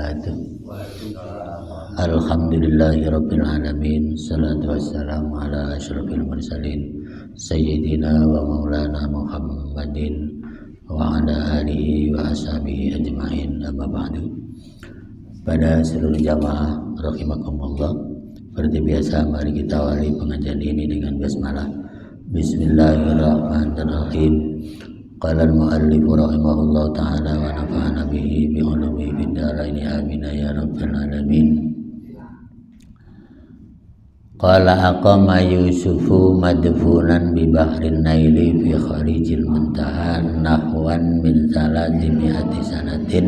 wabarakatuh. Alhamdulillahirabbil alamin. Salatu wassalamu ala asyrofil mursalin sayyidina wa maulana Muhammadin wa ala alihi wa ashabihi ajmain. Amma ba'du. Pada seluruh jamaah rahimakumullah, seperti biasa mari kita awali pengajian ini dengan basmalah. Bismillahirrahmanirrahim. Qala al-muallif rahimahullah ta'ala wa nafa'ana bihi bi ulumihi fid dharain amin ya rabbal alamin. Qala aqama Yusufu madfunan bi bahrin naili fi kharijil muntaha nahwan min 300 sanatin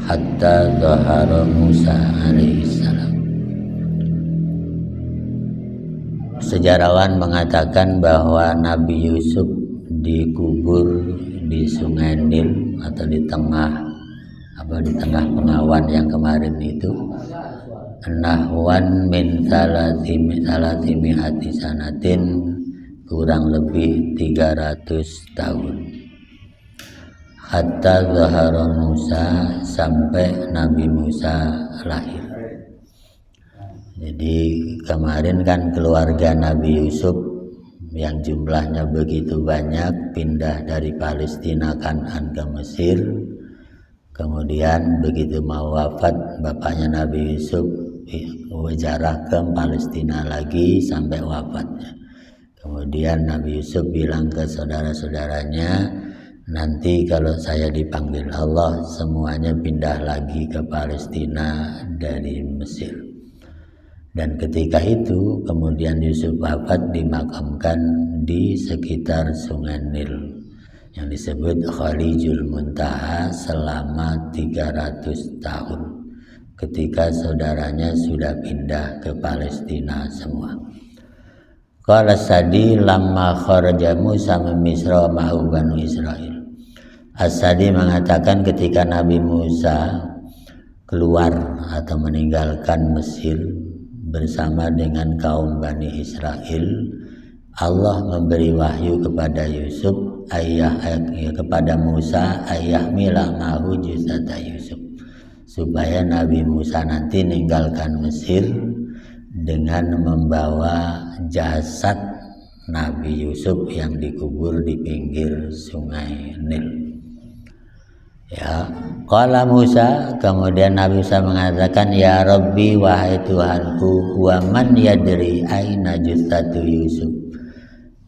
hatta dhahara Musa alaihi salam. Sejarawan mengatakan bahwa Nabi Yusuf dikubur di Sungai Nil atau di tengah pengawan yang kemarin itu, nahwan min salatimi hati sanatin, kurang lebih 300 tahun. Hatta zahara Musa, sampai Nabi Musa lahir. Jadi kemarin kan keluarga Nabi Yusuf yang jumlahnya begitu banyak pindah dari Palestina Kan'an ke Mesir. Kemudian begitu mau wafat bapaknya Nabi Yusuf hijrah ke Palestina lagi sampai wafatnya. Kemudian Nabi Yusuf bilang ke saudara-saudaranya, nanti kalau saya dipanggil Allah semuanya pindah lagi ke Palestina dari Mesir. Dan ketika itu kemudian Yusuf wafat dimakamkan di sekitar Sungai Nil yang disebut Kharijul Muntaha selama 300 tahun ketika saudaranya sudah pindah ke Palestina semua. Qala Sadi lamma kharaja Musa min Misra ma'u Banu Israil. As-Sadi mengatakan ketika Nabi Musa keluar atau meninggalkan Mesir bersama dengan kaum Bani Israel, Allah memberi wahyu kepada Yusuf, kepada Musa, ayah mila mahu jusata Yusuf, supaya Nabi Musa nanti meninggalkan Mesir dengan membawa jasad Nabi Yusuf yang dikubur di pinggir Sungai Nil. Ya, qala Musa, kemudian Nabi Musa mengatakan, ya Rabbi, wahai Tuhanku, wa man yadri aina justatu Yusuf.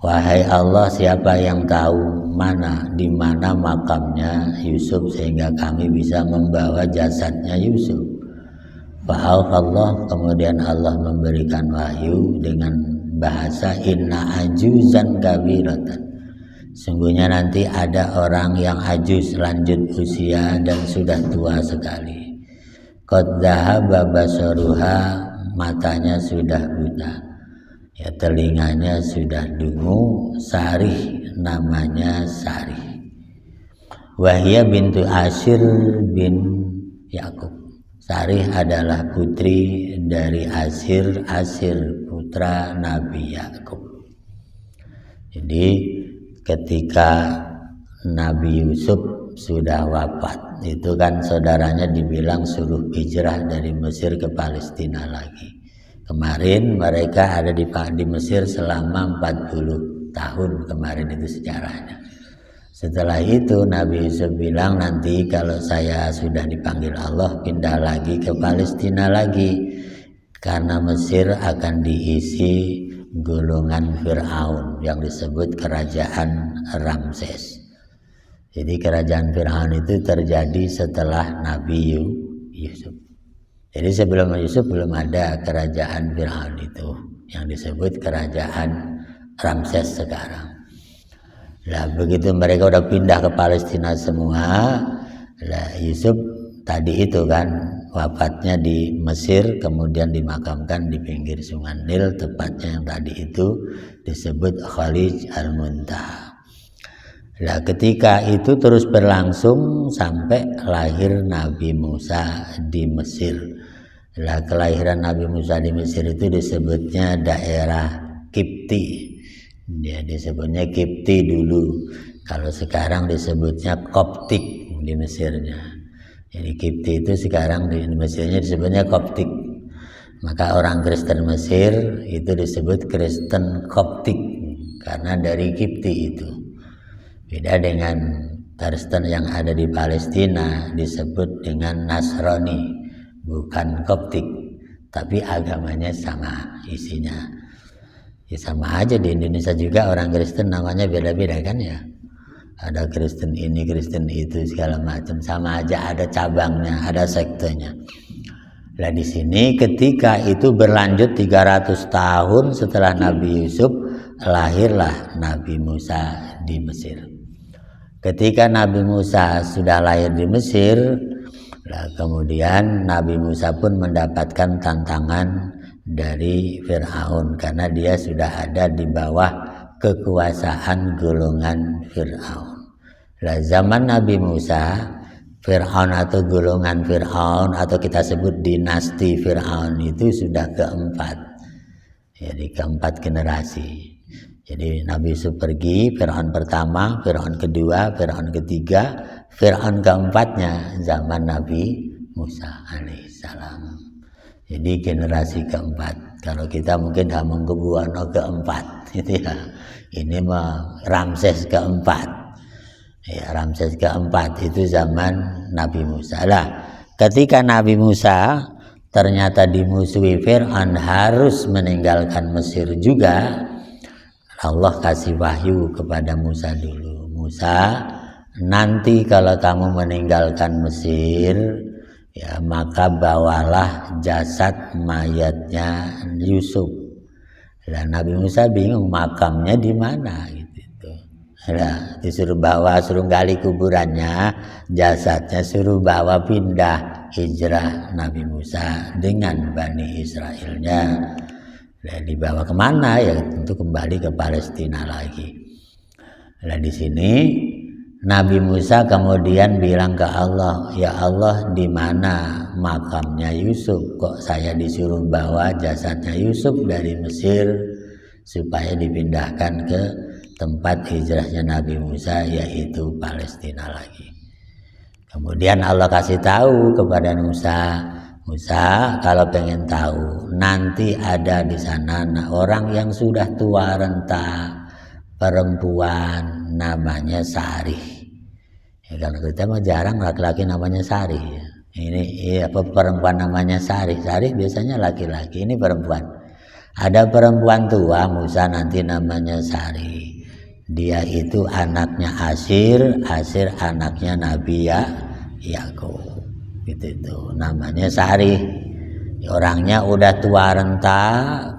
Wahai Allah, siapa yang tahu di mana makamnya Yusuf sehingga kami bisa membawa jasadnya Yusuf. Allah, kemudian Allah memberikan wahyu dengan bahasa inna ajuzan kabiratan. Sungguhnya nanti ada orang yang ajuz, lanjut usia dan sudah tua sekali. Qad dhahaba basaruha, matanya sudah buta, ya telinganya sudah dungu. Sarih, namanya Sarih. Wahia bintu Ashir bin Yakub. Sarih adalah putri dari Ashir putra Nabi Yakub. Jadi ketika Nabi Yusuf sudah wafat, itu kan saudaranya dibilang suruh hijrah dari Mesir ke Palestina lagi. Kemarin mereka ada di Mesir selama 40 tahun kemarin, itu sejarahnya. Setelah itu Nabi Yusuf bilang, nanti kalau saya sudah dipanggil Allah pindah lagi ke Palestina lagi, karena Mesir akan diisi golongan Fir'aun yang disebut kerajaan Ramses. Jadi kerajaan Fir'aun itu terjadi setelah Nabi Yusuf. Jadi sebelum Yusuf belum ada kerajaan Fir'aun itu yang disebut kerajaan Ramses sekarang. Nah begitu mereka udah pindah ke Palestina semua, lah Yusuf tadi itu kan wafatnya di Mesir, kemudian dimakamkan di pinggir Sungai Nil, tepatnya yang tadi itu disebut Khalij al-Muntaha. Nah ketika itu terus berlangsung sampai lahir Nabi Musa di Mesir. Nah kelahiran Nabi Musa di Mesir itu disebutnya daerah Kipti. Dia disebutnya Kipti dulu. Kalau sekarang disebutnya Koptik di Mesirnya. Jadi Kipti itu sekarang di Mesirnya disebutnya Koptik. Maka orang Kristen Mesir itu disebut Kristen Koptik karena dari Kipti itu. Beda dengan Kristen yang ada di Palestina disebut dengan Nasrani, bukan Koptik, tapi agamanya sama isinya. Ya sama aja di Indonesia juga orang Kristen namanya beda-beda kan ya. Ada Kristen ini, Kristen itu segala macam, sama aja ada cabangnya, ada sektenya. Nah di sini ketika itu berlanjut 300 tahun setelah Nabi Yusuf, lahirlah Nabi Musa di Mesir. Ketika Nabi Musa sudah lahir di Mesir, kemudian Nabi Musa pun mendapatkan tantangan dari Fir'aun karena dia sudah ada di bawah kekuasaan golongan Fir'aun. Nah, zaman Nabi Musa, Fir'aun atau golongan Fir'aun atau kita sebut dinasti Fir'aun itu sudah keempat. Jadi keempat generasi. Jadi Nabi Yusuf pergi, Fir'aun pertama, Fir'aun kedua, Fir'aun ketiga, Fir'aun keempatnya zaman Nabi Musa alaihissalam. Jadi generasi keempat. Kalau kita mungkin Hamengkubuwono keempat, gitu ya. Ini mah Ramses keempat. Ya, Ramses keempat itu zaman Nabi Musa. Lah, ketika Nabi Musa ternyata dimusuhi Fir'aun harus meninggalkan Mesir juga. Allah kasih wahyu kepada Musa dulu. Musa, nanti kalau kamu meninggalkan Mesir, ya maka bawalah jasad mayatnya Yusuf. Dan Nabi Musa bingung makamnya di mana gitu. Nah, disuruh bawa, suruh gali kuburannya, jasadnya suruh bawa pindah hijrah Nabi Musa dengan Bani Israilnya. Dan dibawa kemana ya tentu kembali ke Palestina lagi. Nah di sini Nabi Musa kemudian bilang ke Allah, ya Allah di mana makamnya Yusuf? Kok saya disuruh bawa jasadnya Yusuf dari Mesir supaya dipindahkan ke tempat hijrahnya Nabi Musa yaitu Palestina lagi. Kemudian Allah kasih tahu kepada Musa, Musa kalau pengen tahu nanti ada di sana orang yang sudah tua renta, perempuan namanya Sarih. Ya, kalau kita mah jarang laki-laki namanya Sarih. Ini apa perempuan namanya Sarih? Sarih biasanya laki-laki, ini perempuan. Ada perempuan tua Musa nanti namanya Sarih. Dia itu anaknya Asir, Asir anaknya Nabi Yakub. Gitu namanya Sarih. Orangnya udah tua renta,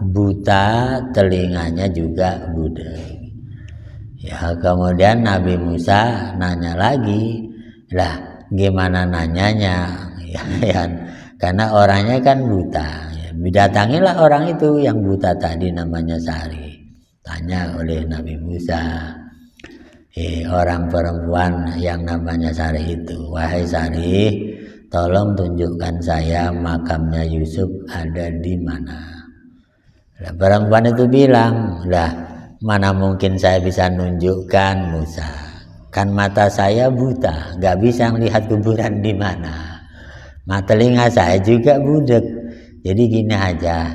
buta, telinganya juga budek. Ya kemudian Nabi Musa nanya lagi, lah gimana nanyanya? Ya, karena orangnya kan buta. Ya, didatangilah orang itu yang buta tadi namanya Sarih. Tanya oleh Nabi Musa, orang perempuan yang namanya Sarih itu, wahai Sarih, tolong tunjukkan saya makamnya Yusuf ada di mana. Nah, perempuan itu bilang, lah mana mungkin saya bisa nunjukkan Musa, kan mata saya buta, gak bisa melihat kuburan di mana. Mata telinga saya juga budek. Jadi gini aja,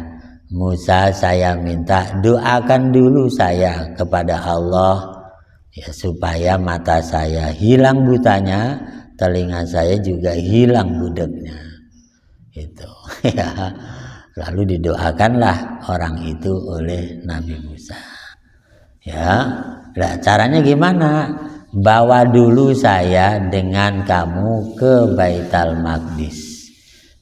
Musa saya minta doakan dulu saya kepada Allah ya supaya mata saya hilang butanya, telinga saya juga hilang budeknya. Itu ya. Lalu didoakanlah orang itu oleh Nabi Musa. Ya, nah, caranya gimana? Bawa dulu saya dengan kamu ke Baitul Maqdis.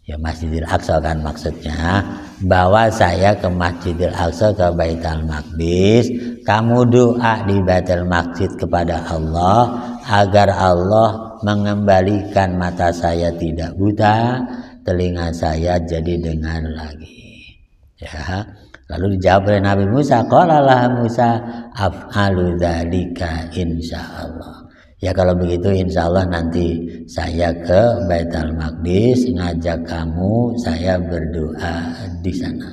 Ya Masjidil Aqsa kan maksudnya. Bawa saya ke Masjidil Aqsa ke Baitul Maqdis. Kamu doa di Baitul Maqdis kepada Allah agar Allah mengembalikan mata saya tidak buta, telinga saya jadi dengar lagi. Ya. Lalu dijawab oleh Nabi Musa, qalalah Musa af'alu dzalika insyaallah. Ya kalau begitu insyaallah nanti saya ke Baitul Maqdis ngajak kamu, saya berdoa di sana.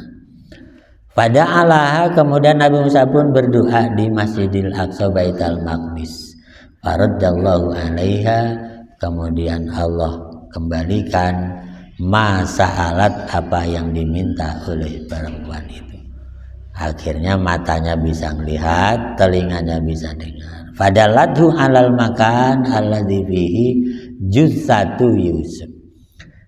Pada Allah kemudian Nabi Musa pun berdoa di Masjidil Aqsa Baitul Maqdis. Faraddallahu alaiha, kemudian Allah kembalikan masa'alat apa yang diminta oleh perempuan itu. Akhirnya matanya bisa melihat, telinganya bisa dengar. Fadalathu alal makan alladzi fihi jussatu Yusuf.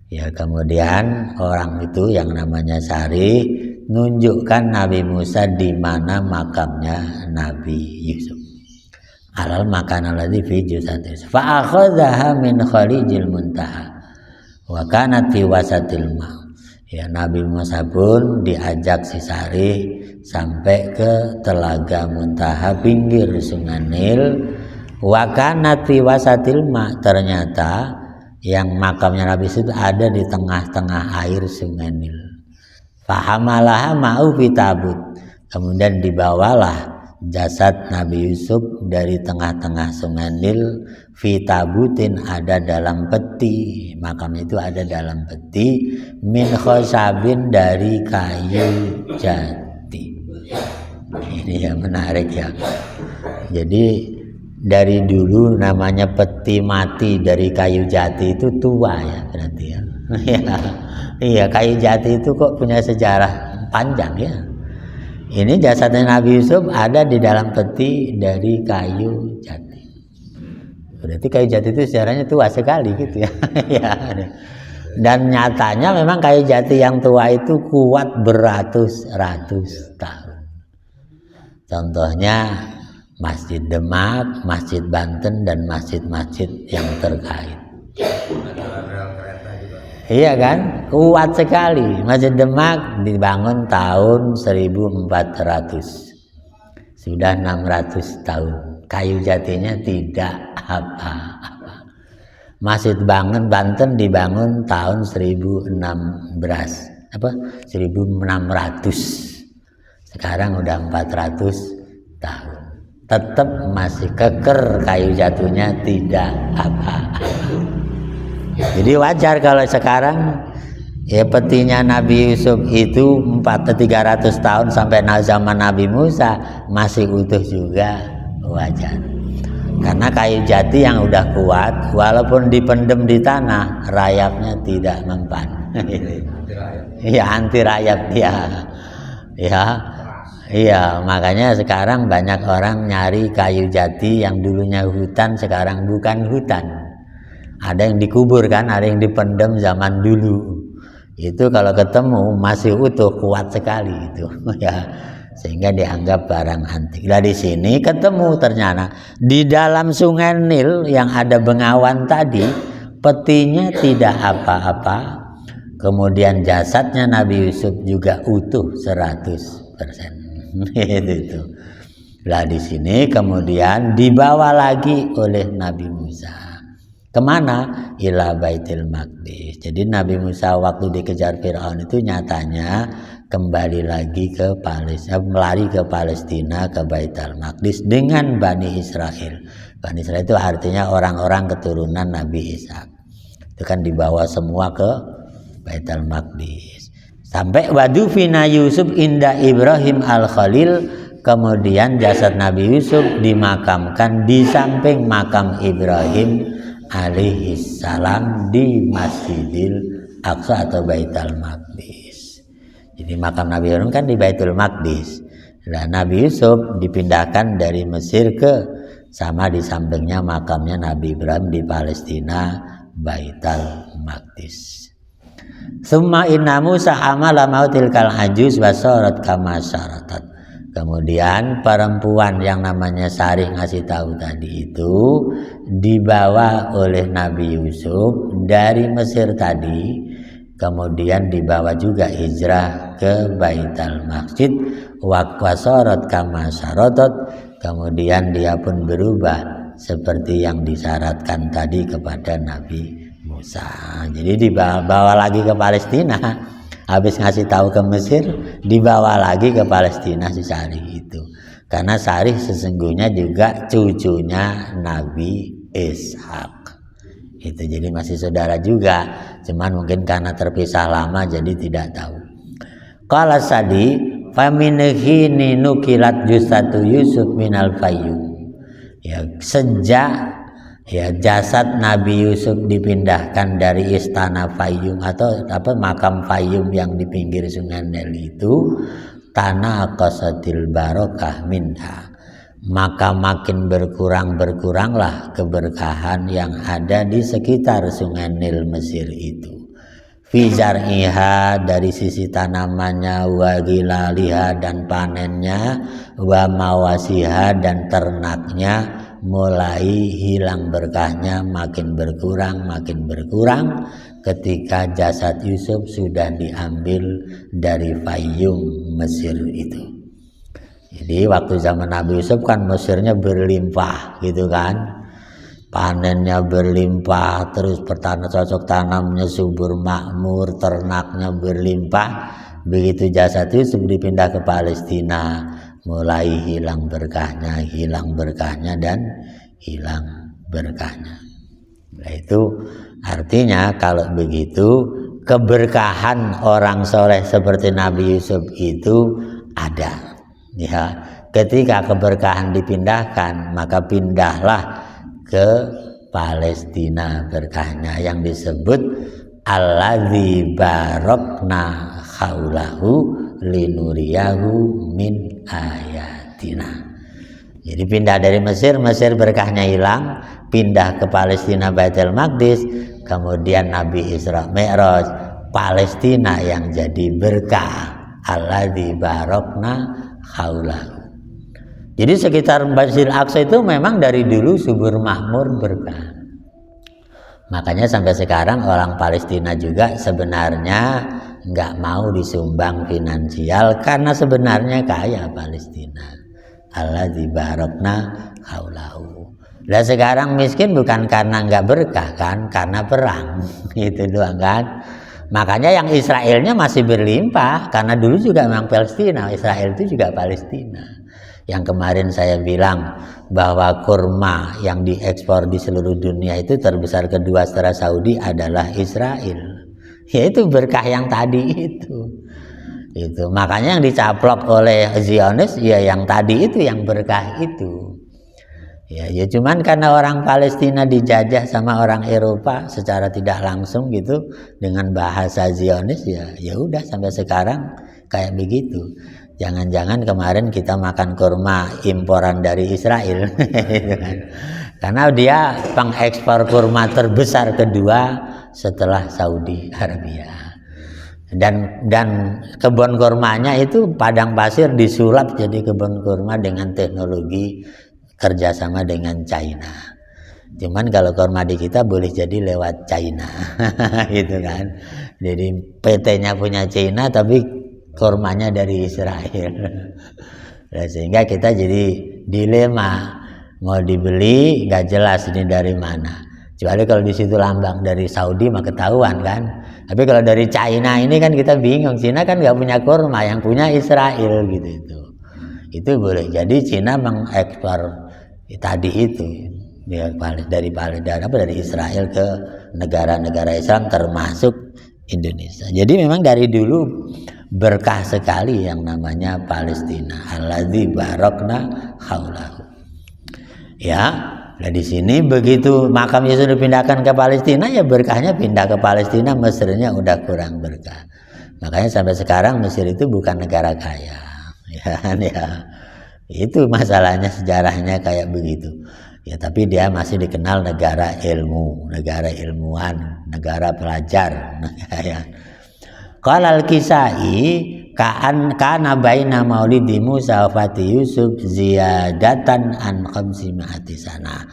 Ya, kemudian orang itu yang namanya Sarih nunjukkan Nabi Musa di mana makamnya Nabi Yusuf. Alal makan alladzi fihi jussatu Yusuf. Fa akhadhaha min khalijil muntaha wa kanat fi wasatil ma. Ya, Nabi Musa pun diajak si Sarih sampai ke telaga Muntaha pinggir Sungai Nil. Wa kanat fi wasatil ma, ternyata yang makamnya Nabi Yusuf ada di tengah-tengah air Sungai Nil. Fahamalaha ma'u fi tabut, kemudian dibawalah jasad Nabi Yusuf dari tengah-tengah Sungai Nil. Fi tabutin, ada dalam peti, makamnya itu ada dalam peti. Min khosabin, dari kayu jati. Ini yang menarik ya. Jadi dari dulu namanya peti mati dari kayu jati itu tua ya berarti ya. Iya, kayu jati itu kok punya sejarah panjang ya. Ini jasadnya Nabi Yusuf ada di dalam peti dari kayu jati. Berarti kayu jati itu sejarahnya tua sekali gitu ya. Dan nyatanya memang kayu jati yang tua itu kuat beratus-ratus tahun. Contohnya Masjid Demak, Masjid Banten, dan masjid-masjid yang terkait. Iya kan, kuat sekali. Masjid Demak dibangun tahun 1400, sudah 600 tahun. Kayu jatinya tidak apa-apa. Masjid Banten dibangun tahun 1600. Sekarang udah 400 tahun. Tetap masih keker kayu jatuhnya, tidak apa-apa. Jadi wajar kalau sekarang ya petinya Nabi Yusuf itu 300 tahun sampai zaman Nabi Musa masih utuh juga, wajar. Karena kayu jati yang udah kuat, walaupun dipendem di tanah, rayapnya tidak mempan. Iya, anti rayap ya. Iya, makanya sekarang banyak orang nyari kayu jati yang dulunya hutan, sekarang bukan hutan. Ada yang dikubur kan, ada yang dipendem zaman dulu. Itu kalau ketemu masih utuh, kuat sekali itu ya. Sehingga dianggap barang antik. Nah, di sini ketemu ternyata di dalam Sungai Nil yang ada Bengawan tadi, petinya tidak apa-apa. Kemudian jasadnya Nabi Yusuf juga utuh 100%. Itu. Nah, di sini kemudian dibawa lagi oleh Nabi Musa. Kemana? Ila Baitul Maqdis. Jadi Nabi Musa waktu dikejar Fir'aun itu nyatanya kembali lagi ke Palestina, melari ke Palestina, ke Baitul Maqdis dengan Bani Israel. Bani Israel itu artinya orang-orang keturunan Nabi Ishak. Itu kan dibawa semua ke Baitul Maqdis. Sampai wadufina Yusuf inda Ibrahim al-Khalil, kemudian jasad Nabi Yusuf dimakamkan di samping makam Ibrahim alaihi salam di Masjidil Aqsa atau Baitul Maqdis. Jadi makam Nabi Ibrahim kan di Baitul Maqdis. Dan Nabi Yusuf dipindahkan dari Mesir ke sama di sampingnya makamnya Nabi Ibrahim di Palestina, Baitul Maqdis. Summa inna Musa amala mautil kal ajuz wasarat kama syaratat. Kemudian perempuan yang namanya Sarih ngasih tahu tadi itu dibawa oleh Nabi Yusuf dari Mesir tadi, kemudian dibawa juga hijrah ke Baitul Masjid wasarat kama syaratat, kemudian dia pun berubah seperti yang disyaratkan tadi kepada Nabi Musa. Jadi dibawa lagi ke Palestina. Habis ngasih tahu ke Mesir, dibawa lagi ke Palestina si Sarih itu. Karena Sarih sesungguhnya juga cucunya Nabi Ishak. Itu jadi masih saudara juga, cuman mungkin karena terpisah lama jadi tidak tahu. Qala Sadi, faminhini nukilat jusatu Yusuf minal fayyum. Ya, sejak Ya, jasad Nabi Yusuf dipindahkan dari istana Fayyum atau makam Fayyum yang di pinggir Sungai Nil itu, tanah qasatil barokah minha, maka makin berkuranglah keberkahan yang ada di sekitar Sungai Nil Mesir itu. Fi zar'iha, dari sisi tanamannya, wa gilaliha, dan panennya, wa mawasiha, dan ternaknya, mulai hilang berkahnya, makin berkurang ketika jasad Yusuf sudah diambil dari Fayyum Mesir itu. Jadi waktu zaman Nabi Yusuf kan Mesirnya berlimpah gitu kan, panennya berlimpah, terus cocok tanamnya subur makmur, ternaknya berlimpah. Begitu jasad Yusuf dipindah ke Palestina, mulai hilang berkahnya dan hilang berkahnya. Nah, itu artinya kalau begitu keberkahan orang soleh seperti Nabi Yusuf itu ada. Ya, ketika keberkahan dipindahkan, maka pindahlah ke Palestina berkahnya yang disebut alladzi barokna haulahu linuriyahu min ayatina. Jadi pindah dari Mesir berkahnya hilang, pindah ke Palestina Baitul Maqdis, kemudian Nabi Isra Mi'raj, Palestina yang jadi berkah, alladzi barokna haulahu. Jadi sekitar Masjidil Aqsa itu memang dari dulu subur makmur berkah. Makanya sampai sekarang orang Palestina juga sebenarnya nggak mau disumbang finansial karena sebenarnya kaya Palestina. Alladzi barokna haulahu. Lah sekarang miskin bukan karena nggak berkah kan, karena perang. Itu doang kan. Makanya yang Israelnya masih berlimpah karena dulu juga memang Palestina, Israel itu juga Palestina. Yang kemarin saya bilang bahwa kurma yang diekspor di seluruh dunia itu terbesar kedua setelah Saudi adalah Israel. Yaitu berkah yang tadi itu. Makanya yang dicaplok oleh Zionis ya yang tadi itu, yang berkah itu. Ya cuman karena orang Palestina dijajah sama orang Eropa secara tidak langsung gitu dengan bahasa Zionis, ya udah sampai sekarang kayak begitu. Jangan-jangan kemarin kita makan kurma imporan dari Israel gitu kan. Karena dia pengekspor kurma terbesar kedua setelah Saudi Arabia. Dan kebun kurmanya itu padang pasir disulap jadi kebun kurma dengan teknologi kerjasama dengan China. Cuman kalau kurma di kita boleh jadi lewat China gitu kan. Jadi PT-nya punya China tapi kurmanya dari Israel. Nah, sehingga kita jadi dilema, mau dibeli nggak jelas ini dari mana. Kecuali kalau di situ lambang dari Saudi mah ketahuan kan. Tapi kalau dari China ini kan kita bingung. China kan nggak punya kurma, yang punya Israel gitu. Itu boleh jadi China mengekspor tadi itu dari Israel ke negara-negara Islam termasuk Indonesia. Jadi memang dari dulu berkah sekali yang namanya Palestina. Alladzi barokna haulahu. Ya, nah di sini begitu makam Yesus dipindahkan ke Palestina, ya berkahnya pindah ke Palestina, Mesirnya udah kurang berkah. Makanya sampai sekarang Mesir itu bukan negara kaya. Ya. Itu masalahnya, sejarahnya kayak begitu. Ya, tapi dia masih dikenal negara ilmu, negara ilmuwan, negara pelajar. Qala al-Kisai kana baina maulidi Musa wa fati Yusuf ziyadatan an 500 sana.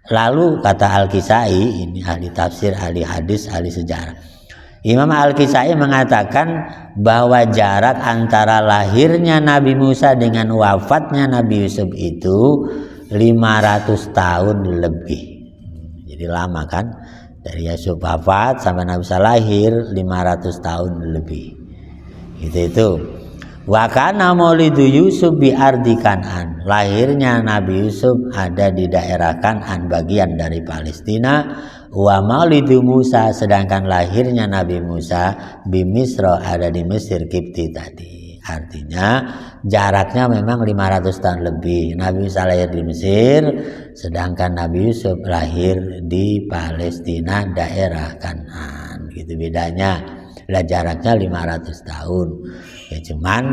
Lalu kata Al-Kisai, ini ahli tafsir, ahli hadis, ahli sejarah. Imam Al-Kisai mengatakan bahwa jarak antara lahirnya Nabi Musa dengan wafatnya Nabi Yusuf itu 500 tahun lebih. Jadi lama kan, dari Yusuf wafat sampai Nabi Musa lahir 500 tahun lebih. Itu. Wa kana maulidu Yusuf bi ardi Kan'an. Lahirnya Nabi Yusuf ada di daerah Kan'an, bagian dari Palestina. Wa maulidu Musa, sedangkan lahirnya Nabi Musa bi Misra, ada di Mesir Kipti tadi. Artinya jaraknya memang 500 tahun lebih. Nabi Musa lahir di Mesir, sedangkan Nabi Yusuf lahir di Palestina daerah Kan'an. Gitu bedanya. Lah jaraknya 500 tahun. Ya cuman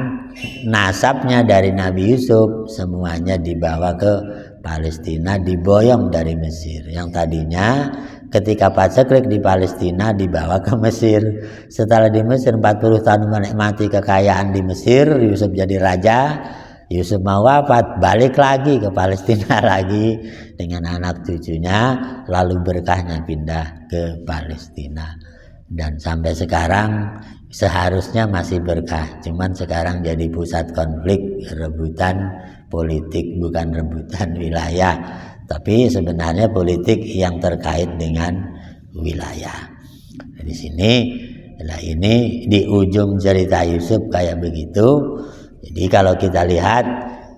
nasabnya dari Nabi Yusuf semuanya dibawa ke Palestina, diboyong dari Mesir. Yang tadinya ketika paceklik di Palestina dibawa ke Mesir. Setelah di Mesir 40 tahun menikmati kekayaan di Mesir, Yusuf jadi raja. Yusuf mau wafat, balik lagi ke Palestina lagi dengan anak cucunya, lalu berkahnya pindah ke Palestina. Dan sampai sekarang seharusnya masih berkah, cuman sekarang jadi pusat konflik, rebutan politik, bukan rebutan wilayah, tapi sebenarnya politik yang terkait dengan wilayah. Di sini, nah ini di ujung cerita Yusuf kayak begitu. Jadi kalau kita lihat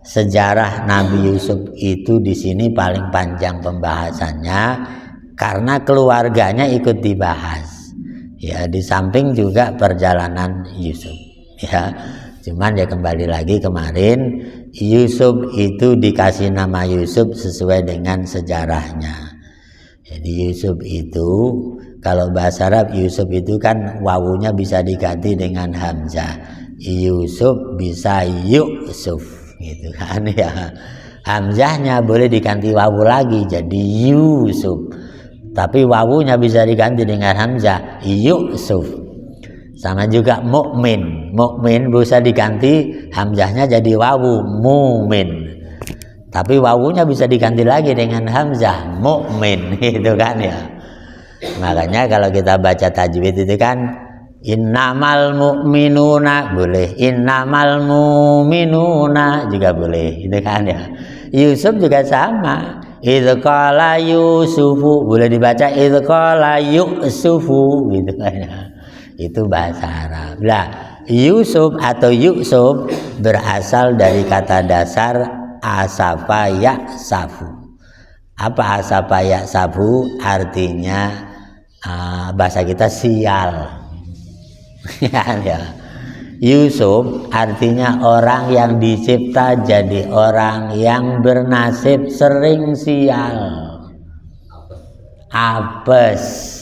sejarah Nabi Yusuf itu di sini paling panjang pembahasannya karena keluarganya ikut dibahas. Ya, di samping juga perjalanan Yusuf. Ya, cuman ya kembali lagi kemarin Yusuf itu dikasih nama Yusuf sesuai dengan sejarahnya. Jadi Yusuf itu kalau bahasa Arab Yusuf itu kan wawunya bisa diganti dengan hamzah. Yusuf bisa Yusuf gitu kan ya. Hamzahnya boleh diganti wawu lagi jadi Yusuf. Tapi wawunya bisa diganti dengan hamzah Yusuf. Sama juga mukmin. Mukmin bisa diganti hamzahnya jadi wawu mumin. Tapi wawunya bisa diganti lagi dengan hamzah mukmin gitu kan ya. Makanya kalau kita baca tajwid itu kan innamal mu'minuna boleh, innamal mu'minuna juga boleh gitu kan ya. Yusuf juga sama. Idz qala Yusufu boleh dibaca idz qala Yusufu gitu kan ya. Itu bahasa Arab. Lah, Yusuf atau Yusuf berasal dari kata dasar asafa ya'safu. Apa asafa ya'safu? Artinya bahasa kita sial. Ya. Yusuf artinya orang yang dicipta jadi orang yang bernasib sering sial, apes.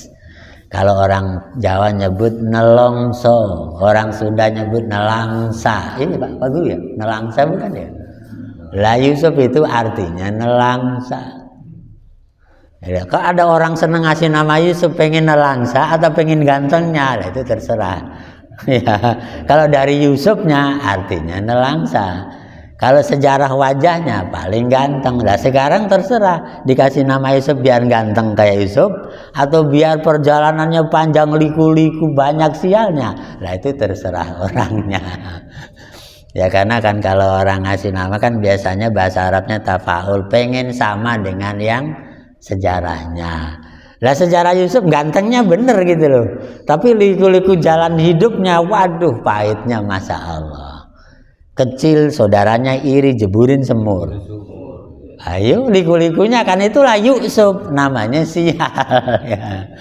Kalau orang Jawa nyebut nelongso, orang Sunda nyebut nelangsa. Ini Pak Guru ya, nelangsa bukan ya? Lah Yusuf itu artinya nelangsa. Ya, kok ada orang seneng ngasih nama Yusuf pengen nelangsa atau pengen gantengnya, lah itu terserah. Ya, kalau dari Yusufnya artinya nelangsa. Kalau sejarah wajahnya paling ganteng. Lah sekarang terserah dikasih nama Yusuf biar ganteng kayak Yusuf atau biar perjalanannya panjang liku-liku banyak sialnya. Lah itu terserah orangnya. Ya karena kan kalau orang ngasih nama kan biasanya bahasa Arabnya tafaul, pengen sama dengan yang sejarahnya. Lah sejarah Yusuf gantengnya bener gitu loh. Tapi liku-liku jalan hidupnya, waduh pahitnya Masya Allah. Kecil saudaranya iri jeburin semur. Ayo liku-likunya kan itulah Yusuf, namanya sial ya.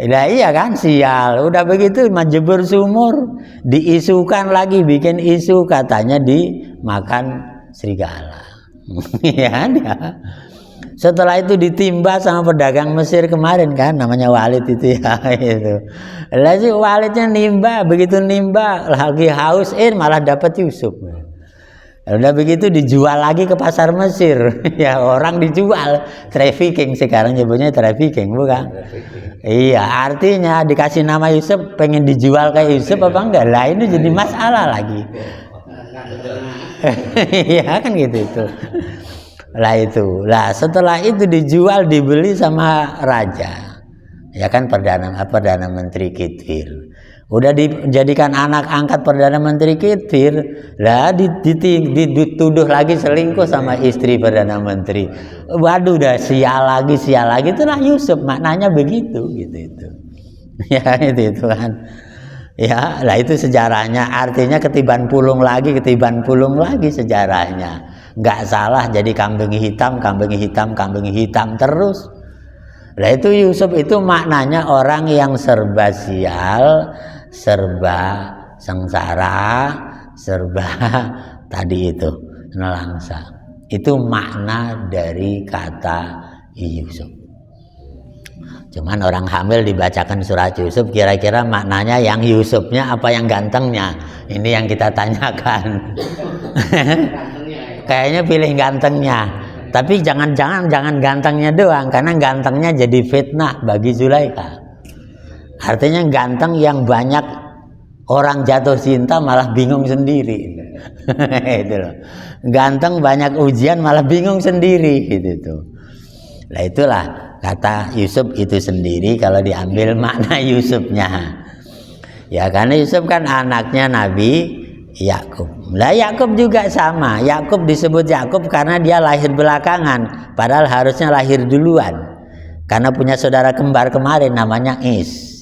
Nah, iya kan sial. Udah begitu menjebur sumur, diisukan lagi bikin isu katanya dimakan serigala. Ya kan ya. Setelah itu ditimba sama pedagang Mesir kemarin kan, namanya Walid itu ya itu. Lah si Walidnya nimba, begitu nimba lagi haus malah dapat Yusuf. Udah begitu dijual lagi ke pasar Mesir. Ya orang dijual, trafficking sekarang nyebutnya trafficking bukan? Iya, artinya dikasih nama Yusuf pengen dijual kayak Yusuf apa enggak? Lah ini jadi masalah lagi. Iya kan gitu itu. Lah setelah itu dijual dibeli sama raja. Ya kan perdana menteri Kitfir. Udah dijadikan anak angkat perdana menteri Kitfir, lah dituduh lagi selingkuh sama istri perdana menteri. Waduh udah sial lagi itulah Yusuf, maknanya begitu gitu itu. Ya itu kan. Ya, lah itu sejarahnya, artinya ketiban pulung lagi sejarahnya. Nggak salah jadi kambing hitam terus. Lah itu Yusuf itu maknanya orang yang serba sial, serba sengsara, serba tadi itu nelangsa. Itu makna dari kata Yusuf. Cuman orang hamil dibacakan surat Yusuf, kira-kira maknanya yang Yusufnya apa yang gantengnya? Ini yang kita tanyakan. Kayaknya pilih gantengnya. Tapi jangan gantengnya doang, karena gantengnya jadi fitnah bagi Zulaikha. Artinya ganteng yang banyak orang jatuh cinta malah bingung sendiri. Itu loh. Ganteng banyak ujian malah bingung sendiri gitu tuh. Nah itulah kata Yusuf itu sendiri kalau diambil makna Yusufnya. Ya karena Yusuf kan anaknya Nabi Yakub. Lah Yakub juga sama. Yakub disebut Yakub karena dia lahir belakangan, padahal harusnya lahir duluan. Karena punya saudara kembar kemarin namanya Is.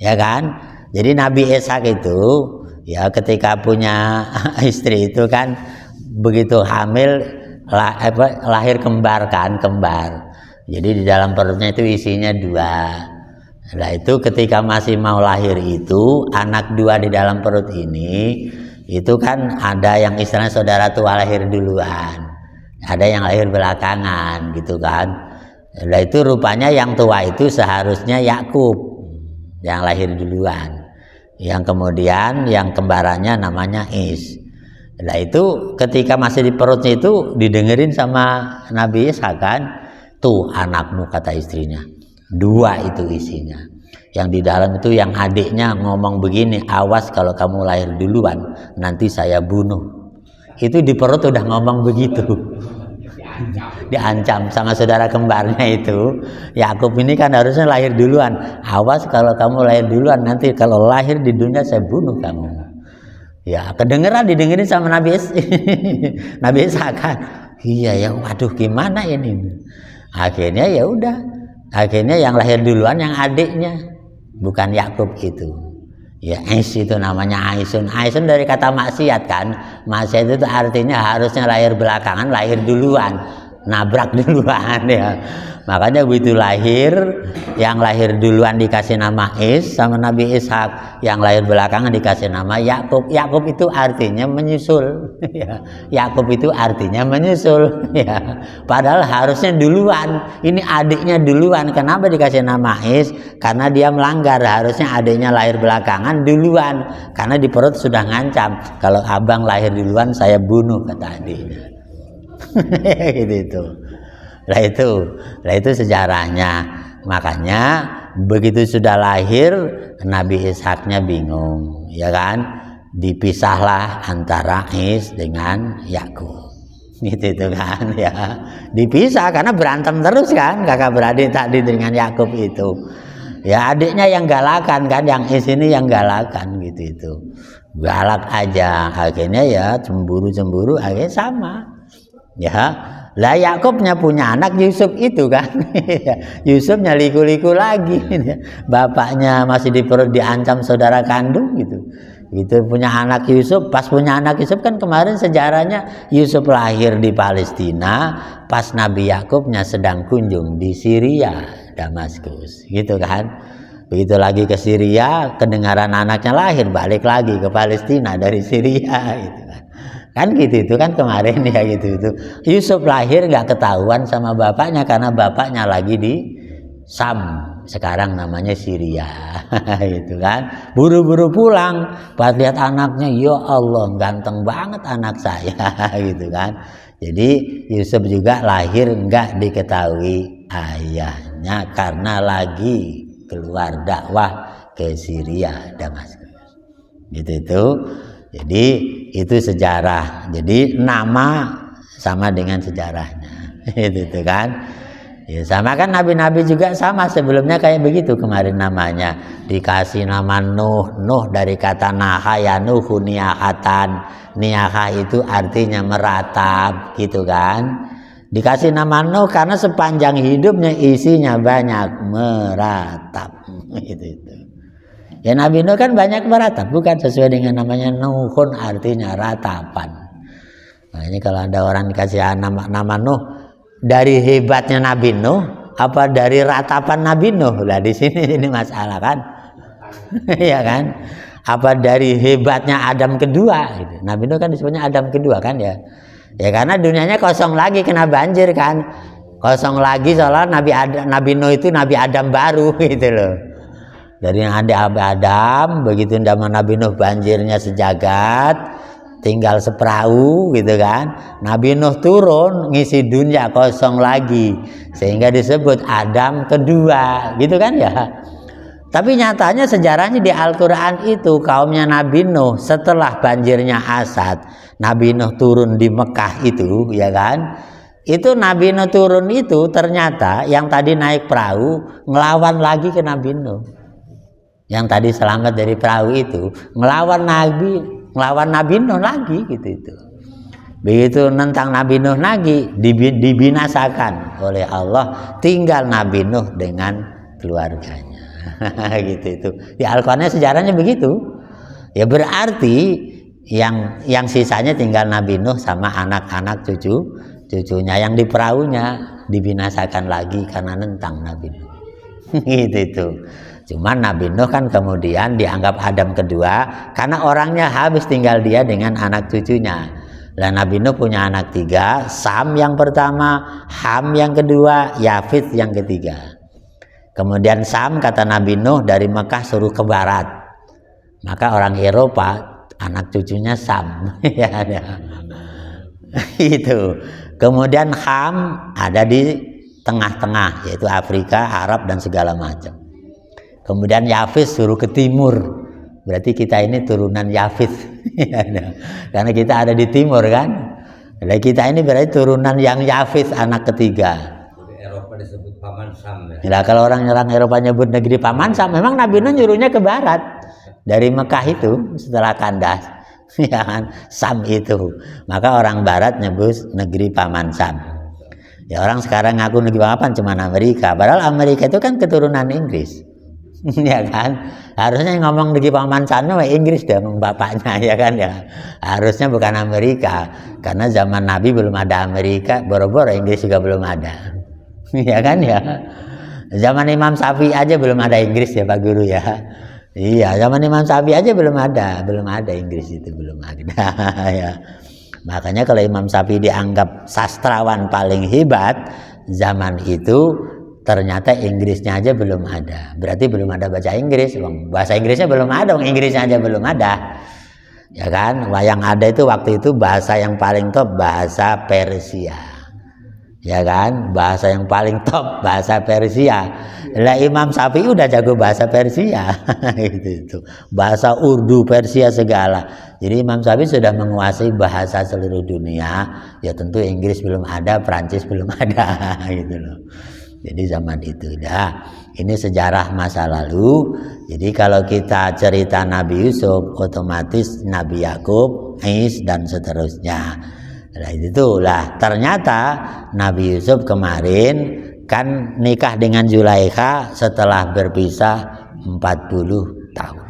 Ya kan? Jadi Nabi Ishak itu ya ketika punya istri itu kan begitu hamil lahir kembar kan, kembar. Jadi di dalam perutnya itu isinya 2. Nah itu ketika masih mau lahir itu anak 2 di dalam perut ini itu kan ada yang istilahnya saudara tua lahir duluan, ada yang lahir belakangan gitu kan. Nah itu rupanya yang tua itu seharusnya Yakub yang lahir duluan, yang kemudian yang kembarannya namanya Is. Nah itu ketika masih di perutnya itu didengerin sama Nabi Ishak kan, tuh anakmu kata istrinya, 2 itu isinya. Yang di dalam itu yang adiknya ngomong begini, awas kalau kamu lahir duluan nanti saya bunuh. Itu di perut udah ngomong begitu. Diancam sama saudara kembarnya itu. Yakub ini kan harusnya lahir duluan, awas kalau kamu lahir duluan nanti kalau lahir di dunia saya bunuh kamu. Ya didengerin sama Nabi Ishak kan. Iya ya, waduh gimana ini. Akhirnya ya udah, akhirnya yang lahir duluan yang adiknya, bukan Yakub itu. Ya Ais itu namanya Aisun. Aisun dari kata maksiat kan. Maksiat itu artinya harusnya lahir belakangan, lahir duluan, nabrak duluan ya. Makanya begitu lahir, yang lahir duluan dikasih nama Is sama Nabi Ishak, yang lahir belakangan dikasih nama Yakub. Yakub itu artinya menyusul. Yakub itu artinya menyusul. Ya. Padahal harusnya duluan. Ini adiknya duluan. Kenapa dikasih nama Is? Karena dia melanggar. Harusnya adiknya lahir belakangan duluan. Karena di perut sudah ngancam. Kalau abang lahir duluan, saya bunuh kata adiknya. Gitu. Lah itu sejarahnya. Makanya begitu sudah lahir Nabi Ishaknya bingung, ya kan? Dipisahlah antara Is dengan Yakub. Gitu kan ya. Dipisah karena berantem terus kan kakak beradik tadi dengan Yakub itu. Ya adiknya yang galakan kan, yang Is ini yang galakan gitu itu. Galak aja, akhirnya ya cemburu akhirnya sama. Ya. Lah Yakubnya punya anak Yusuf itu kan. Yusufnya liku-liku lagi. Bapaknya masih di perut diancam saudara kandung gitu. Itu punya anak Yusuf, pas punya anak Yusuf kan kemarin sejarahnya Yusuf lahir di Palestina, pas Nabi Yakubnya sedang kunjung di Syria, Damaskus, gitu kan. Begitu lagi ke Syria, kedengaran anaknya lahir, balik lagi ke Palestina dari Syria gitu kan. Kan gitu itu kan kemarin ya gitu itu. Yusuf lahir nggak ketahuan sama bapaknya karena bapaknya lagi di Sam, sekarang namanya Syria. Gitu kan. Buru-buru pulang, pas lihat anaknya, ya Allah ganteng banget anak saya. Gitu kan. Jadi Yusuf juga lahir nggak diketahui ayahnya karena lagi keluar dakwah ke Syria, Damaskus. Gitu itu. Jadi itu sejarah. Jadi nama sama dengan sejarahnya. Itu kan. Ya, sama kan nabi-nabi juga sama sebelumnya kayak begitu kemarin namanya. Dikasih nama Nuh. Nuh dari kata naha ya nuhu niyahatan. Niyahah itu artinya meratap gitu kan. Dikasih nama Nuh karena sepanjang hidupnya isinya banyak meratap. Itu. Ya Nabi Nuh kan banyak meratap, bukan sesuai dengan namanya Nuhun artinya ratapan. Nah ini kalau ada orang dikasih nama Nuh, dari hebatnya Nabi Nuh apa dari ratapan Nabi Nuh? Lah di sini ini masalah kan. Ya kan? Apa dari hebatnya Adam kedua gitu. Nabi Nuh kan disebutnya Adam kedua kan ya. Ya karena dunianya kosong lagi kena banjir kan. Kosong lagi soalnya Nabi Nuh itu Nabi Adam baru gitu loh. Dari yang ada Adam, begitu zaman Nabi Nuh banjirnya sejagat, tinggal seperahu gitu kan. Nabi Nuh turun ngisi dunia kosong lagi, sehingga disebut Adam kedua, gitu kan ya. Tapi nyatanya sejarahnya di Al-Quran itu kaumnya Nabi Nuh setelah banjirnya Asad, Nabi Nuh turun di Mekah itu, ya kan? Itu Nabi Nuh turun itu ternyata yang tadi naik perahu ngelawan lagi ke Nabi Nuh. Yang tadi selamat dari perahu itu ngelawan Nabi Nuh lagi gitu itu. Begitu tentang Nabi Nuh lagi dibinasakan oleh Allah, tinggal Nabi Nuh dengan keluarganya. Gitu itu. Di Al-Qur'annya sejarahnya begitu. Ya berarti yang sisanya tinggal Nabi Nuh sama anak-anak cucunya yang di perahunya dibinasakan lagi karena nentang Nabi Nuh. Gitu itu. Cuman Nabi Nuh kan kemudian dianggap Adam kedua karena orangnya habis, tinggal dia dengan anak cucunya. Lah Nabi Nuh punya anak 3, Sam yang pertama, Ham yang kedua, Yafith yang ketiga. Kemudian Sam kata Nabi Nuh dari Mekah suruh ke barat. Maka orang Eropa anak cucunya Sam. Ya ada. Itu. Kemudian Ham ada di tengah-tengah, yaitu Afrika, Arab dan segala macam. Kemudian Yafith suruh ke timur, berarti kita ini turunan Yafith. Karena kita ada di timur kan. Jadi kita ini berarti turunan yang Yafith, anak ketiga. Eropa disebut Paman Sam ya. Nah, kalau orang Eropa nyebut negeri Paman Sam, memang Nabi Nuh nyuruhnya ke barat dari Mekah itu setelah kandas. Ya kan, Sam itu. Maka orang barat nyebut negeri Paman Sam. Ya orang sekarang ngaku negeri apa cuman Amerika, padahal Amerika itu kan keturunan Inggris. Ya kan, harusnya ngomong negeri Paman Sam Inggris dong bapaknya, ya kan ya. Harusnya bukan Amerika, karena zaman Nabi belum ada Amerika, boro-boro Inggris juga belum ada. Ya kan ya. Zaman Imam Syafi'i aja belum ada Inggris ya Pak Guru ya. Iya, zaman Imam Syafi'i aja belum ada Inggris itu belum ada. Ya. Makanya kalau Imam Syafi'i dianggap sastrawan paling hebat zaman itu, ternyata Inggrisnya aja belum ada. Berarti belum ada baca Inggris. Bahasa Inggrisnya belum ada, Inggrisnya aja belum ada. Ya kan? Yang ada itu waktu itu bahasa yang paling top bahasa Persia. Ya kan? Bahasa yang paling top bahasa Persia. Lah Imam Syafi'i udah jago bahasa Persia. Itu. Bahasa Urdu, Persia segala. Jadi Imam Syafi'i sudah menguasai bahasa seluruh dunia. Ya tentu Inggris belum ada, Prancis belum ada gitu loh. Jadi zaman itu dah. Ini sejarah masa lalu. Jadi kalau kita cerita Nabi Yusuf, otomatis Nabi Yakub, Is dan seterusnya. Nah itulah ternyata Nabi Yusuf kemarin kan nikah dengan Zulaikha setelah berpisah 40 tahun.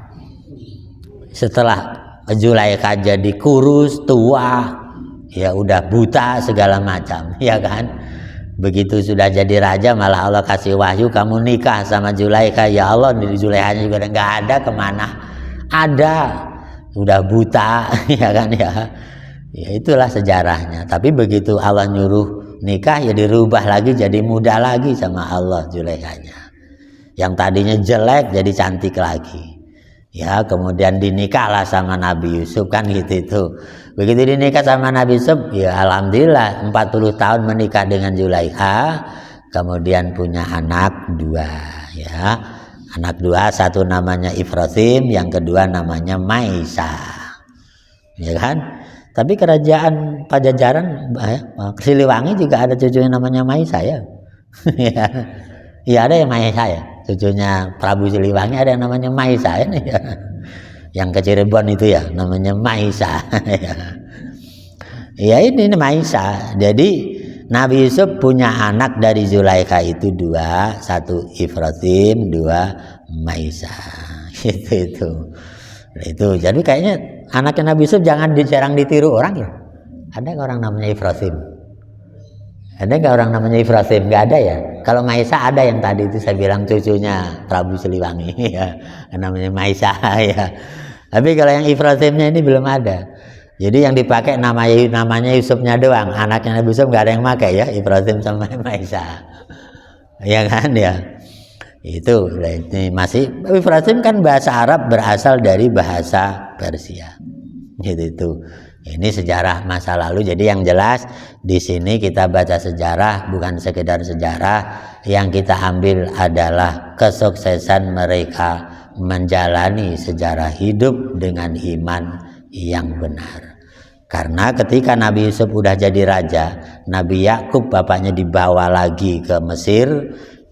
Setelah Zulaikha jadi kurus, tua, ya udah buta segala macam, ya kan? Begitu sudah jadi raja malah Allah kasih wahyu, kamu nikah sama Zulaikha. Ya Allah, di Zulaikhanya juga nggak ada, kemana ada, udah buta. Ya kan ya. Ya itulah sejarahnya. Tapi begitu Allah nyuruh nikah ya dirubah lagi jadi muda lagi sama Allah Zulaikhanya. Yang tadinya jelek jadi cantik lagi. Ya kemudian dinikahlah sama Nabi Yusuf kan gitu itu. Begitu dinikah sama Nabi Yusuf, ya alhamdulillah 40 tahun menikah dengan Zulaikha, kemudian punya anak 2 ya. Anak 2, satu namanya Ibrahim, yang kedua namanya Maisa. Ya kan? Tapi kerajaan Pajajaran Siliwangi juga ada cucunya namanya Maisa ya. Iya ada yang Maisa ya. Cucunya Prabu Siliwangi ada yang namanya Maisa ya. Yang ke Cirebon itu ya namanya Maisa. Ya ini Maisa. Jadi Nabi Yusuf punya anak dari Zulaikha itu 2, satu Ibrahim, 2 Maisa. Itu. Jadi kayaknya anaknya Nabi Yusuf jarang ditiru orang ya. Ada nggak orang namanya Ibrahim? Ada nggak orang namanya Ibrahim? Nggak ada ya. Kalau Maisa ada, yang tadi itu saya bilang cucunya Prabu Siliwangi ya, namanya Maisa ya. Tapi kalau yang Ibrahimnya ini belum ada. Jadi yang dipakai namanya Yusufnya doang. Anaknya Nabi Yusuf nggak ada yang pakai ya, Ibrahim sama Maisa. Ya kan ya. Itu ini masih Ibrahim kan bahasa Arab berasal dari bahasa Persia. Gitu itu. Ini sejarah masa lalu. Jadi yang jelas di sini kita baca sejarah bukan sekedar sejarah, yang kita ambil adalah kesuksesan mereka menjalani sejarah hidup dengan iman yang benar. Karena ketika Nabi Yusuf udah jadi raja, Nabi Yakub bapaknya dibawa lagi ke Mesir,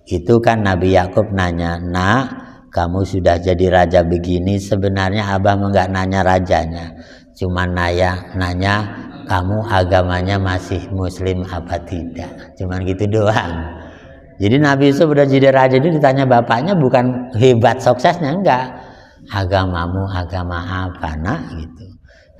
itu kan Nabi Yakub nanya, "Nak, kamu sudah jadi raja begini, sebenarnya abah enggak nanya rajanya, cuma nanya kamu agamanya masih muslim apa tidak." Cuman gitu doang. Jadi Nabi Yusuf udah jadi raja itu ditanya bapaknya bukan hebat suksesnya, enggak, agamamu agama apa nak gitu.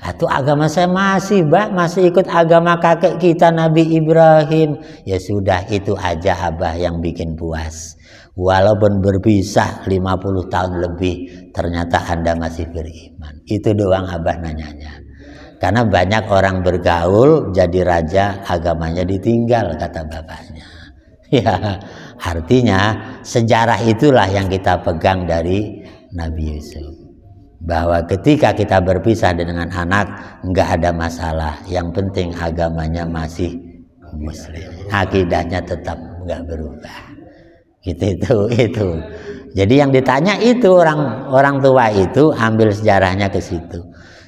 Atau agama saya masih masih ikut agama kakek kita Nabi Ibrahim. Ya sudah, itu aja abah yang bikin puas. Walaupun berpisah 50 tahun lebih, ternyata Anda masih beriman. Itu doang abah nanyanya. Karena banyak orang bergaul jadi raja agamanya ditinggal, kata bapaknya. Ya, artinya sejarah itulah yang kita pegang dari Nabi Yusuf. Bahwa ketika kita berpisah dengan anak enggak ada masalah, yang penting agamanya masih muslim, akidahnya tetap enggak berubah. Itu. Jadi yang ditanya itu orang tua itu ambil sejarahnya ke situ.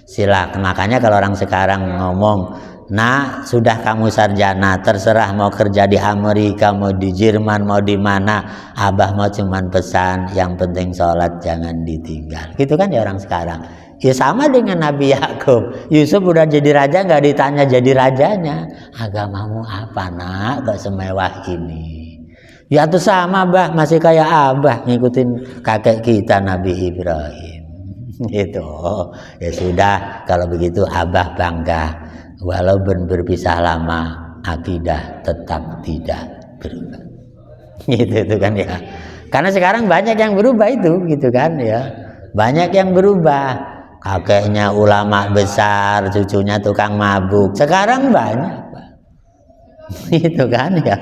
Silakan. Makanya kalau orang sekarang ngomong, "Nah, sudah kamu sarjana, terserah mau kerja di Amerika, mau di Jerman, mau di mana, abah mau cuman pesan, yang penting sholat jangan ditinggal." Gitu kan ya orang sekarang. Ya sama dengan Nabi Yakub. Yusuf udah jadi raja nggak ditanya jadi rajanya, "Agamamu apa nak? Kok semewah ini?" Ya tuh sama bah, masih kayak abah ngikutin kakek kita Nabi Ibrahim. Gitu. Ya sudah, kalau begitu abah bangga. Walaupun berpisah lama, akidah tetap tidak berubah. Gitu kan ya. Karena sekarang banyak yang berubah itu, gitu kan ya. Banyak yang berubah. Kakeknya ulama besar, cucunya tukang mabuk. Sekarang banyak, Pak. Itu kan ya.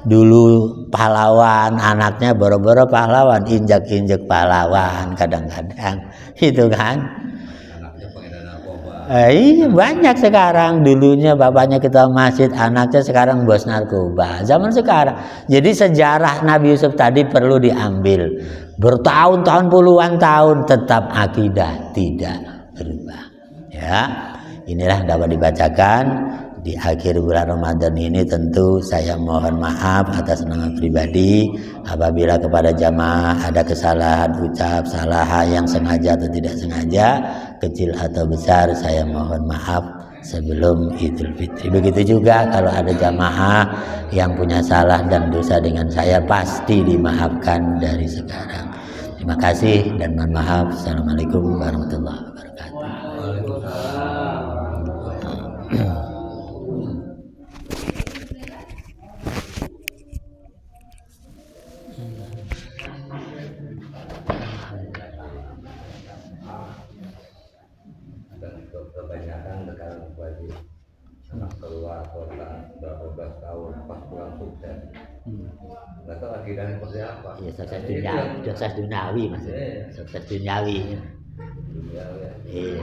Dulu pahlawan, anaknya boro-boro pahlawan, injak-injak pahlawan kadang-kadang. Itu kan. Iya banyak sekarang. Dulunya bapaknya ketua masjid, anaknya sekarang bos narkoba. Zaman sekarang. Jadi sejarah Nabi Yusuf tadi perlu diambil. Bertahun-tahun, puluhan tahun tetap akidah tidak berubah. Ya, inilah dapat dibacakan di akhir bulan Ramadan ini. Tentu saya mohon maaf atas nama pribadi apabila kepada jamaah ada kesalahan ucap, salah yang sengaja atau tidak sengaja, kecil atau besar, saya mohon maaf sebelum Idul Fitri. Begitu juga kalau ada jamaah yang punya salah dan dosa dengan saya, pasti dimaafkan dari sekarang. Terima kasih dan mohon maaf. Assalamualaikum warahmatullahi wabarakatuh. Kebanyakan sekarang bagi anak keluar kota berapa belas tahun pas pulang sukses, nggak tahu akidahnya seperti apa. Ya, sukses duniawi maksudnya. Sukses duniawi. Ya. Iya.